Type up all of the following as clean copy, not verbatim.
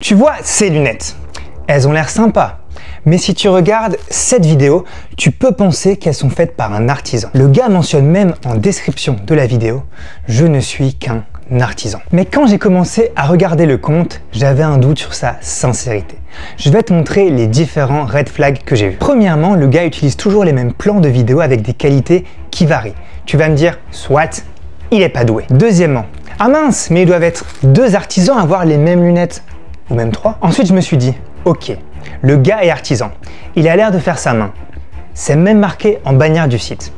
Tu vois ces lunettes, elles ont l'air sympas. Mais si tu regardes cette vidéo, tu peux penser qu'elles sont faites par un artisan. Le gars mentionne même en description de la vidéo « Je ne suis qu'un artisan ». Mais quand j'ai commencé à regarder le compte, j'avais un doute sur sa sincérité. Je vais te montrer les différents red flags que j'ai vus. Premièrement, le gars utilise toujours les mêmes plans de vidéo avec des qualités qui varient. Tu vas me dire « Soit, il est pas doué ». Deuxièmement, « Ah mince, mais ils doivent être deux artisans à avoir les mêmes lunettes ». Ou même 3. Ensuite, je me suis dit, ok, le gars est artisan. Il a l'air de faire sa main. C'est même marqué en bannière du site.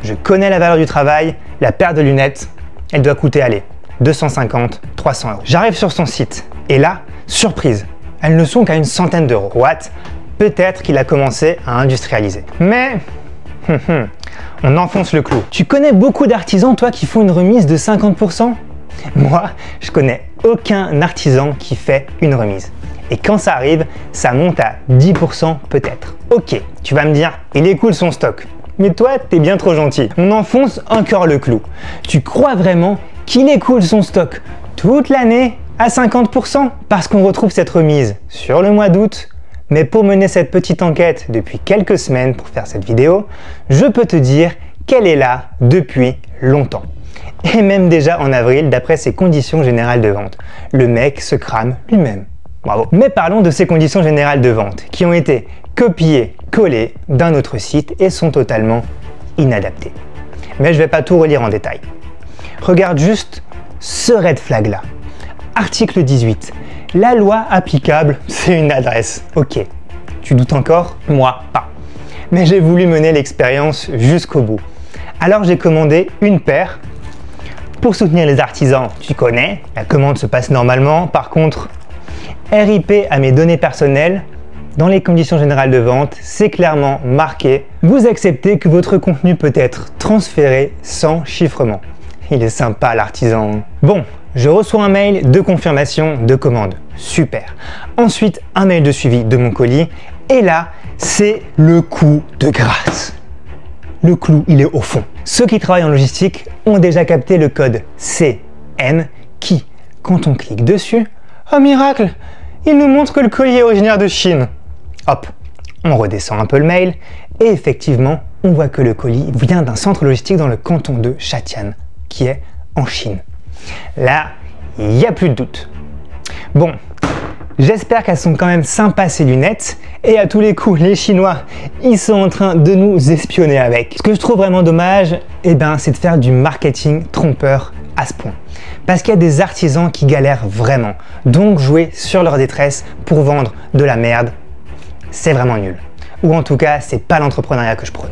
Je connais la valeur du travail, la paire de lunettes, elle doit coûter, allez, 250, 300 euros. J'arrive sur son site, et là, surprise, elles ne sont qu'à une centaine d'euros. What? Peut-être qu'il a commencé à industrialiser. Mais, on enfonce le clou. Tu connais beaucoup d'artisans, toi, qui font une remise de 50%? Moi, je connais aucun artisan qui fait une remise. Et quand ça arrive, ça monte à 10% peut-être. Ok, tu vas me dire, il écoule son stock. Mais toi, t'es bien trop gentil. On enfonce encore le clou. Tu crois vraiment qu'il écoule son stock toute l'année à 50%? Parce qu'on retrouve cette remise sur le mois d'août. Mais pour mener cette petite enquête depuis quelques semaines pour faire cette vidéo, je peux te dire qu'elle est là depuis longtemps. Et même déjà en avril, d'après ses conditions générales de vente. Le mec se crame lui-même. Bravo. Mais parlons de ces conditions générales de vente, qui ont été copiées, collées d'un autre site et sont totalement inadaptées. Mais je ne vais pas tout relire en détail. Regarde juste ce red flag là. Article 18. La loi applicable, c'est une adresse. Ok. Tu doutes encore? Moi, pas. Mais j'ai voulu mener l'expérience jusqu'au bout. Alors j'ai commandé une paire. Pour soutenir les artisans, tu connais, la commande se passe normalement. Par contre, RIP à mes données personnelles, dans les conditions générales de vente, c'est clairement marqué. Vous acceptez que votre contenu peut être transféré sans chiffrement. Il est sympa l'artisan. Bon, je reçois un mail de confirmation de commande. Super. Ensuite, un mail de suivi de mon colis. Et là, c'est le coup de grâce. Le clou, il est au fond. Ceux qui travaillent en logistique ont déjà capté le code CN qui, quand on clique dessus, oh miracle, il nous montre que le colis est originaire de Chine. Hop, on redescend un peu le mail et effectivement, on voit que le colis vient d'un centre logistique dans le canton de Shatian, qui est en Chine. Là, il n'y a plus de doute. Bon, j'espère qu'elles sont quand même sympas ces lunettes et à tous les coups les Chinois ils sont en train de nous espionner avec. Ce que je trouve vraiment dommage, c'est de faire du marketing trompeur à ce point. Parce qu'il y a des artisans qui galèrent vraiment. Donc jouer sur leur détresse pour vendre de la merde, c'est vraiment nul. Ou en tout cas, c'est pas l'entrepreneuriat que je prône.